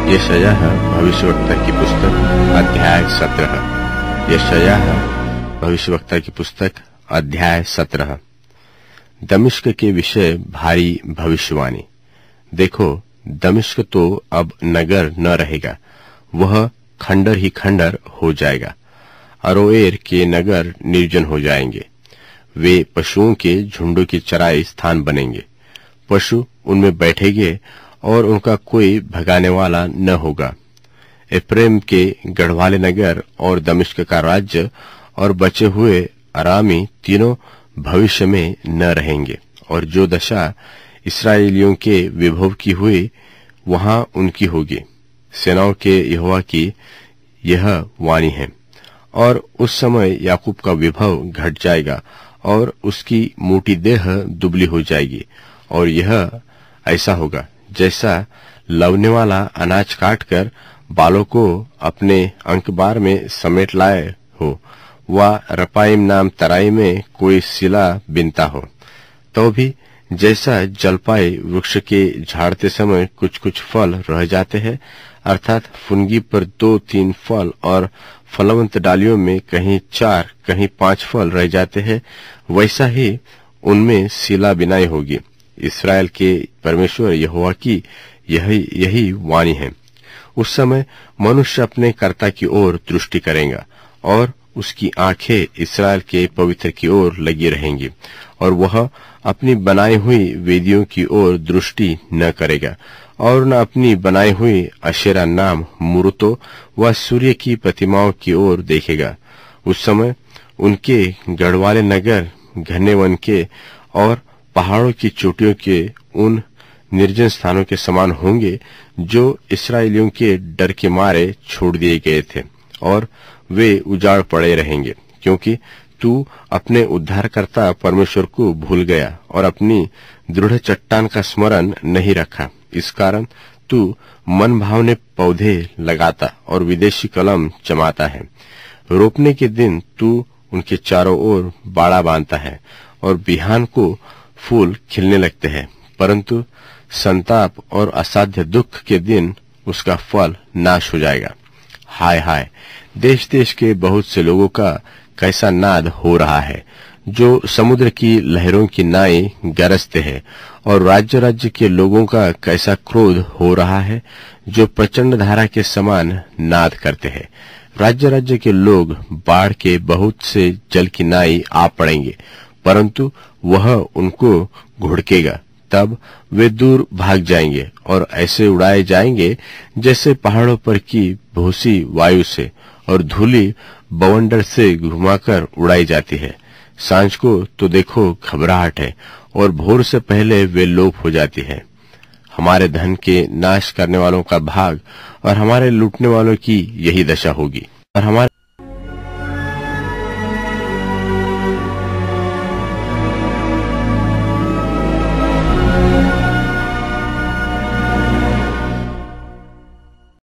यशायाह भविष्यवक्ता की पुस्तक अध्याय 17। यशायाह भविष्यवक्ता की पुस्तक अध्याय 17। दमिश्क के विषय भारी भविष्यवाणी। देखो, दमिश्क तो अब नगर न रहेगा, वह खंडर ही खंडर हो जाएगा। अरोएर के नगर निर्जन हो जाएंगे, वे पशुओं के झुंडों की चराई स्थान बनेंगे। पशु उनमें बैठेंगे और उनका कोई भगाने वाला न होगा। एफ्रेम के गढ़वाले नगर और दमिश्क का राज्य और बचे हुए अरामी तीनों भविष्य में न रहेंगे, और जो दशा इस्राएलियों के विभव की हुई वहां उनकी होगी। सेनाओं के यहोवा की यह वाणी है। और उस समय याकूब का विभव घट जाएगा और उसकी मोटी देह दुबली हो जाएगी, और यह ऐसा होगा जैसा लवने वाला अनाज काटकर बालों को अपने अंकबार में समेट लाए हो, व रपाइम नाम तराई में कोई सिला बिनता हो। तो भी जैसा जलपाई वृक्ष के झाड़ते समय कुछ कुछ फल रह जाते हैं, अर्थात फुनगी पर 2-3 फल और फलवंत डालियों में कहीं 4 कहीं 5 फल रह जाते हैं, वैसा ही उनमें सिला बिनाई होगी। इस्राएल के परमेश्वर यहोवा की यही वाणी है। उस समय मनुष्य अपने कर्ता की ओर दृष्टि करेगा, और उसकी आंखें इस्राएल के पवित्र की ओर लगी रहेंगी, और वह अपनी बनाई हुई वेदियों की ओर दृष्टि न करेगा, और न अपनी बनाई हुई अशेरा नाम मूर्तों व सूर्य की प्रतिमाओं की ओर देखेगा। उस समय उनके गढ़वाले नगर घने वन के और पहाड़ों की चोटियों के उन निर्जन स्थानों के समान होंगे जो इस्राएलियों के डर के मारे छोड़ दिए गए थे, और वे उजाड़ पड़े रहेंगे, क्योंकि तू अपने उद्धारकर्ता परमेश्वर को भूल गया और अपनी दृढ़ चट्टान का स्मरण नहीं रखा। इस कारण तू मन भावने पौधे लगाता और विदेशी कलम जमाता है। रोपने के दिन तू उनके चारों ओर बाड़ा बांधता है, और बिहान को फूल खिलने लगते हैं, परंतु संताप और असाध्य दुख के दिन उसका फल नाश हो जाएगा। हाय हाय, देश देश के बहुत से लोगों का कैसा नाद हो रहा है, जो समुद्र की लहरों की नाई गरजते हैं, और राज्य राज्य के लोगों का कैसा क्रोध हो रहा है, जो प्रचंड धारा के समान नाद करते हैं। राज्य राज्य के लोग बाढ़ के बहुत से जल की नाई आ पड़ेंगे, परंतु वह उनको घुड़केगा। तब वे दूर भाग जाएंगे और ऐसे उड़ाए जाएंगे जैसे पहाड़ों पर की भूसी वायु से और धूली बवंडर से घुमाकर उड़ाई जाती है। सांझ को तो देखो घबराहट है, और भोर से पहले वे लोप हो जाती है। हमारे धन के नाश करने वालों का भाग और हमारे लूटने वालों की यही दशा होगी, और हमारे